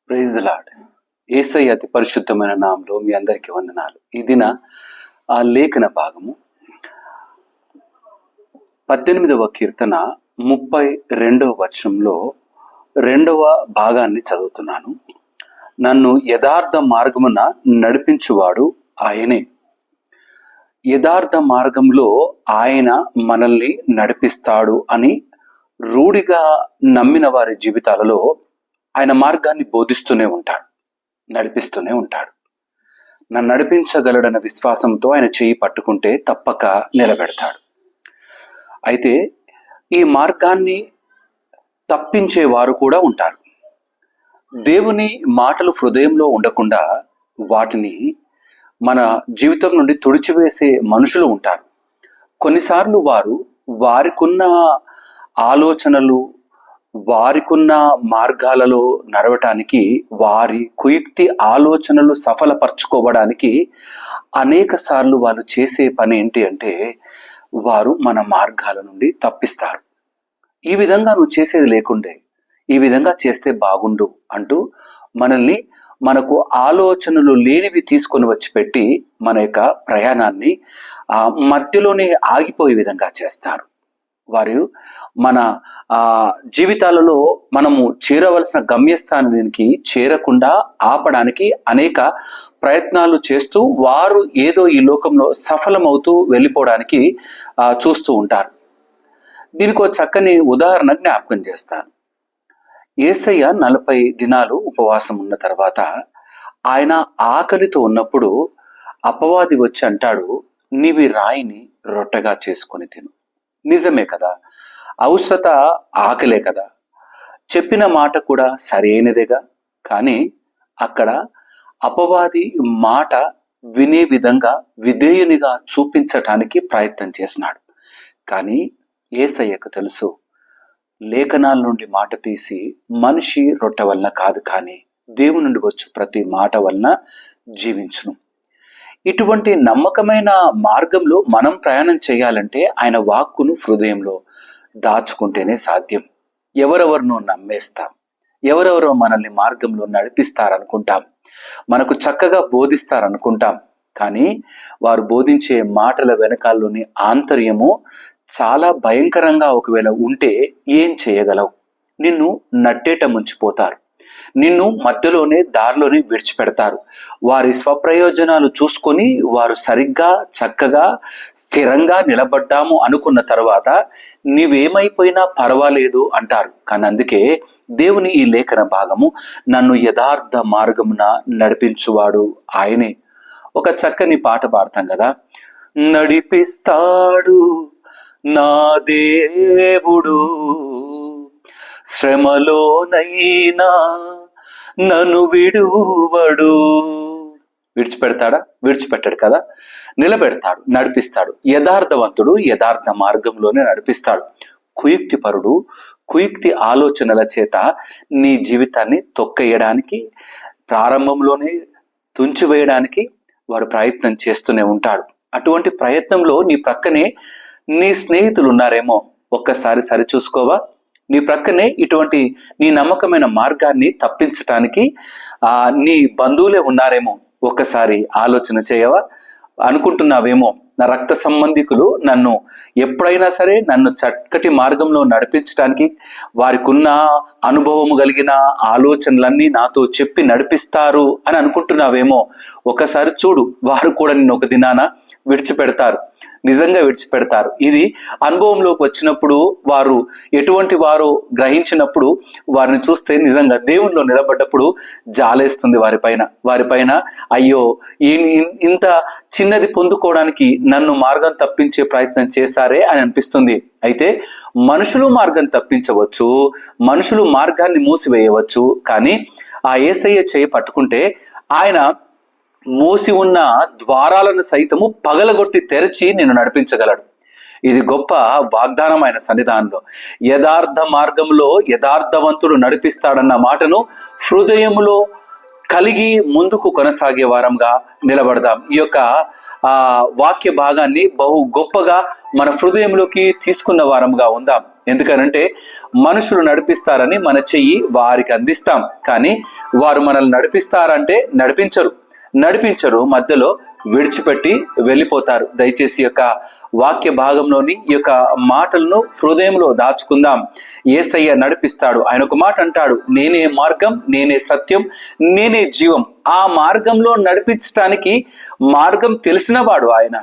Praise the lord. యేసయ్య అతి పరిశుద్ధమైన నామములో మీ అందరికీ వందనాలు. ఈ దిన ఆ లేఖన భాగము 18వ కీర్తన 32వ వచనంలో 2వ భాగాన్ని చదువుతున్నాను. నన్ను యథార్థ మార్గమున నడిపించువాడు ఆయనే. యథార్థ మార్గంలో ఆయన మనల్ని నడిపిస్తాడు అని రూఢిగా నమ్మిన వారి జీవితాలలో ఆయన మార్గాన్ని బోధిస్తూనే ఉంటాడు, నడిపిస్తూనే ఉంటాడు. నన్ను నడిపించగలడన్న విశ్వాసంతో ఆయన చేయి పట్టుకుంటే తప్పక నిలబెడతాడు. అయితే ఈ మార్గాన్ని తప్పించే వారు కూడా ఉంటారు. దేవుని మాటలు హృదయంలో ఉండకుండా వాటిని మన జీవితం నుండి తుడిచివేసే మనుషులు ఉంటారు. కొన్నిసార్లు వారికున్న ఆలోచనలు, వారికున్న మార్గాలలో నడవటానికి, వారి కుయుక్తి ఆలోచనలు సఫలపరచుకోవడానికి అనేక సార్లు వాళ్ళు చేసే పని ఏంటి అంటే వారు మన మార్గాల నుండి తప్పిస్తారు. ఈ విధంగా నువ్వు చేసేది లేకుండే ఈ విధంగా చేస్తే బాగుండు అంటూ మనకు ఆలోచనలు లేనివి తీసుకొని వచ్చి పెట్టి మన యొక్క ప్రయాణాన్ని మధ్యలోనే ఆగిపోయే విధంగా చేస్తారు. వారు మన జీవితాలలో మనము చేరవలసిన గమ్యస్థానానికి చేరకుండా ఆపడానికి అనేక ప్రయత్నాలు చేస్తూ వారు ఏదో ఈ లోకంలో సఫలమవుతూ వెళ్ళిపోవడానికి చూస్తూ ఉంటారు. దీనికి ఒక చక్కని ఉదాహరణ జ్ఞాపకం చేస్తాను. యేసయ్య 40 దినాలు ఉపవాసం ఉన్న తర్వాత ఆయన ఆకలితో ఉన్నప్పుడు అపవాది వచ్చి అంటాడు, నీవి రాయిని రొట్టెగా చేసుకొని తిను. నిజమే కదా, అవసరత ఆకలే కదా, చెప్పిన మాట కూడా సరైనదేగా. కానీ అక్కడ అపవాది మాట వినే విధంగా విధేయునిగా చూపించటానికి ప్రయత్నం చేసినాడు. కానీ యేసయ్యకు తెలుసు, లేఖనాల నుండి మాట తీసి మనిషి రొట్టె వలన కాదు, కానీ దేవుని నుండి వచ్చు ప్రతి మాట వలన జీవించును. ఇటువంటి నమ్మకమైన మార్గంలో మనం ప్రయాణం చేయాలంటే ఆయన వాక్కును హృదయంలో దాచుకుంటేనే సాధ్యం. ఎవరెవరినో నమ్మేస్తాం, ఎవరెవరో మనల్ని మార్గంలో నడిపిస్తారనుకుంటాం, మనకు చక్కగా బోధిస్తారనుకుంటాం. కానీ వారు బోధించే మాటల వెనకాల్లోని ఆంతర్యము చాలా భయంకరంగా ఒకవేళ ఉంటే ఏం చేయగలవు? నిన్ను నట్టేట ముంచిపోతారు, నిన్ను మధ్యలోనే దారిలోనే విడిచిపెడతారు. వారి స్వప్రయోజనాలు చూసుకొని వారు సరిగ్గా చక్కగా స్థిరంగా నిలబడ్డాము అనుకున్న తర్వాత నీవేమైపోయినా పర్వాలేదు అంటారు. కానీ అందుకే దేవుని ఈ లేఖన భాగము నన్ను యథార్థ మార్గమున నడిపించువాడు ఆయనే. ఒక చక్కని పాట పాడతాం కదా, నడిపిస్తాడు నా దేవుడు, శ్రమలోనైనా నన్ను విడువడు. విడిచిపెడతాడా? విడిచిపెట్టాడు కదా, నిలబెడతాడు, నడిపిస్తాడు. యథార్థవంతుడు యథార్థ మార్గంలోనే నడిపిస్తాడు. కుయుక్తిపరుడు కుయుక్తి ఆలోచనల చేత నీ జీవితాన్ని తొక్కేయడానికి, ప్రారంభంలోనే తుంచివేయడానికి వాడు ప్రయత్నం చేస్తూనే ఉంటాడు. అటువంటి ప్రయత్నంలో నీ ప్రక్కనే నీ స్నేహితులు ఉన్నారేమో, ఒక్కసారి సరిచూసుకోవా? నీ ప్రక్కనే ఇటువంటి నీ నమ్మకమైన మార్గాన్ని తప్పించటానికి నీ బంధువులే ఉన్నారేమో, ఒక్కసారి ఆలోచన చేయవా? అనుకుంటున్నావేమో, నా రక్త సంబంధికులు నన్ను ఎప్పుడైనా సరే నన్ను చక్కటి మార్గంలో నడిపించడానికి వారికి ఉన్న అనుభవము కలిగిన ఆలోచనలన్నీ నాతో చెప్పి నడిపిస్తారు అని అనుకుంటున్నావేమో. ఒకసారి చూడు, వారు కూడా నిన్ను ఒక దినాన విడిచిపెడతారు, నిజంగా విడిచిపెడతారు. ఇది అనుభవంలోకి వచ్చినప్పుడు వారు ఎటువంటి వారు గ్రహించినప్పుడు వారిని చూస్తే నిజంగా దేవునిలో నిలబడ్డప్పుడు జాలేస్తుంది వారిపైన. అయ్యో, ఇంత చిన్నది పొందుకోవడానికి నన్ను మార్గం తప్పించే ప్రయత్నం చేశారే అని అనిపిస్తుంది. అయితే మనుషులు మార్గం తప్పించవచ్చు, మనుషులు మార్గాన్ని మూసివేయవచ్చు, కానీ ఆ యేసయ్య చేయి పట్టుకుంటే ఆయన మూసి ఉన్న ద్వారాలను సైతము పగలగొట్టి తెరచి నిన్ను నడిపించగలడు. ఇది గొప్ప వాగ్దానం ఆయన సన్నిధానంలో. యథార్థ మార్గంలో యథార్థవంతుడు నడిపిస్తాడన్న మాటను హృదయములో కలిగి ముందుకు కొనసాగే వారంగా నిలబడదాం. ఈ యొక్క ఆ వాక్య భాగాన్ని బహు గొప్పగా మన హృదయంలోకి తీసుకున్న వారంగా ఉందాం. ఎందుకనంటే మనుషులు నడిపిస్తారని మన చెయ్యి వారికి అందిస్తాం, కానీ వారు మనల్ని నడిపించరు, మధ్యలో విడిచిపెట్టి వెళ్ళిపోతారు. దయచేసి యొక్క వాక్య భాగంలోని ఈ యొక్క మాటలను హృదయంలో దాచుకుందాం. యేసయ్య నడిపిస్తాడు. ఆయన ఒక మాట అంటాడు, నేనే మార్గం, నేనే సత్యం, నేనే జీవం. ఆ మార్గంలో నడిపించడానికి మార్గం తెలిసినవాడు ఆయన,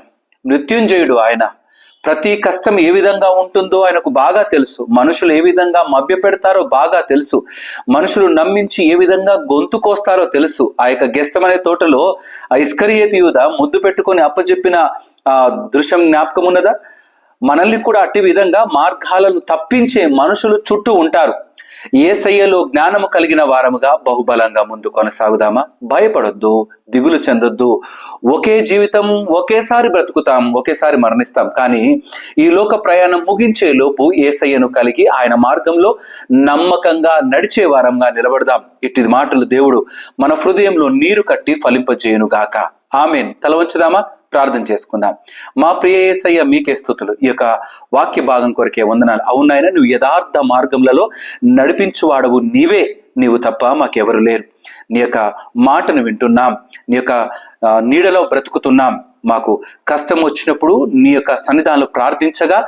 మృత్యుంజయుడు ఆయన. ప్రతి కష్టం ఏ విధంగా ఉంటుందో ఆయనకు బాగా తెలుసు. మనుషులు ఏ విధంగా మభ్య పెడతారో బాగా తెలుసు. మనుషులు నమ్మించి ఏ విధంగా గొంతు కోస్తారో తెలుసు. ఆ యొక్క గెస్తమనే తోటలో ఆ ఇస్కరియోతు యూద ముద్దు పెట్టుకొని అప్పచెప్పిన దృశ్యం జ్ఞాపకం ఉన్నదా? మనల్ని కూడా అట్టి విధంగా మార్గాలను తప్పించే మనుషులు చుట్టూ ఉంటారు. యేసయ్యలో జ్ఞానము కలిగిన వారముగా బహుబలంగా ముందు కొనసాగుదామా? భయపడొద్దు, దిగులు చెందొద్దు. ఒకే జీవితం, ఒకేసారి బ్రతుకుతాం, ఒకేసారి మరణిస్తాం. కానీ ఈ లోక ప్రయాణం ముగించే లోపు యేసయ్యను కలిగి ఆయన మార్గంలో నమ్మకంగా నడిచే వారంగా నిలబడదాం. ఇట్టి మాటలు దేవుడు మన హృదయంలో నీరు కట్టి ఫలింపజేయును గాక. ఆమేన్. తల వంచుదామా? ప్రార్థన చేసుకుందాం. మా ప్రియ యేసయ్య, మీకే స్తుతులు. ఈ యొక్క వాక్య భాగం కొరకే వందనాలు. అవునాయన, నువ్వు యథార్థ మార్గములలో నడిపించువాడవు నీవే, నీవు తప్ప మాకెవరు లేరు. నీ యొక్క మాటను వింటున్నాం, నీ యొక్క నీడలో బ్రతుకుతున్నాం. మాకు కష్టం వచ్చినప్పుడు నీ యొక్క సన్నిధానంలో ప్రార్థించగా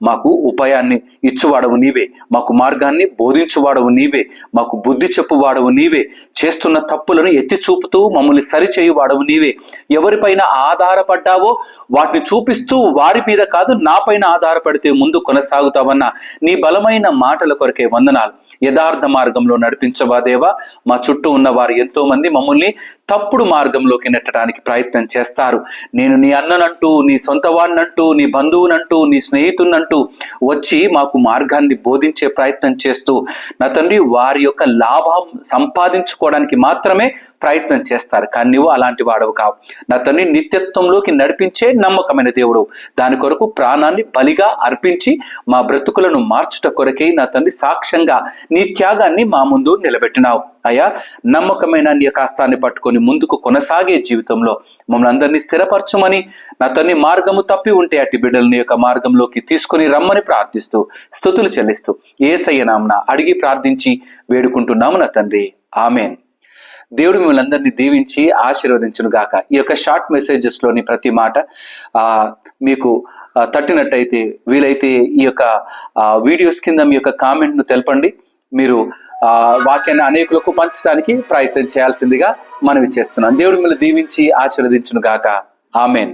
మాకు ఉపాయాన్ని ఇచ్చువాడవు నీవే, మాకు మార్గాన్ని బోధించువాడవు నీవే, మాకు బుద్ధి చెప్పువాడవు నీవే, చేస్తున్న తప్పులను ఎత్తి చూపుతూ మమ్మల్ని సరిచేయువాడవు నీవే. ఎవరిపైన ఆధారపడ్డావో వాటిని చూపిస్తూ వారి మీద కాదు నా పైన ఆధారపడితే ముందు కొనసాగుతావన్న నీ బలమైన మాటల కొరకే వందనాలు. యథార్థ మార్గంలో నడిపించవా దేవా. మా చుట్టూ ఉన్న వారు ఎంతో మంది మమ్మల్ని తప్పుడు మార్గంలోకి నెట్టడానికి ప్రయత్నం చేస్తారు. నేను నీ అన్ననంటూ, నీ సొంత వాడినంటూ, నీ బంధువునంటూ, నీ స్నేహితునంటూ వచ్చి మాకు మార్గాన్ని బోధించే ప్రయత్నం చేస్తూ నా తండ్రి వారి యొక్క లాభం సంపాదించుకోవడానికి మాత్రమే ప్రయత్నం చేస్తారు. కానీ నువ్వు అలాంటి వాడవు కావు నా తండ్రి. నిత్యత్వంలోకి నడిపించే నమ్మకమైన దేవుడు. దాని కొరకు ప్రాణాన్ని బలిగా అర్పించి మా బ్రతుకులను మార్చుట కొరకే నా తండ్రి సాక్ష్యంగా నీ త్యాగాన్ని మా ముందు నిలబెట్టినావు. అయ్యా, నమ్మకమైన నీ యొక్క హస్తాన్ని పట్టుకొని ముందుకు కొనసాగే జీవితంలో మమ్మల్ని అందరినీ స్థిరపరచుమని, నా తండ్రి మార్గము తప్పి ఉంటే అట్టి బిడ్డలని యొక్క మార్గంలోకి తీసుకొని రమ్మని ప్రార్థిస్తూ స్తుతులు చెల్లిస్తూ యేసయ్య నామమున అడిగి ప్రార్థించి వేడుకుంటున్నాము నా తండ్రి. ఆమెన్. దేవుడు మిమ్మల్ని అందరినీ దీవించి ఆశీర్వదించును గాక. ఈ యొక్క షార్ట్ మెసేజెస్ లోని ప్రతి మాట మీకు తట్టినట్టయితే వీలైతే ఈ యొక్క వీడియోస్ కింద మీ యొక్క కామెంట్ ను తెలపండి. మీరు వాక్యాన్ని అనేకులకు పంచడానికి ప్రయత్నం చేయాల్సిందిగా మనవి చేస్తున్నాను. దేవుడు మిమ్మల్ని దీవించి ఆశీర్వదించును గాక. ఆమెన్.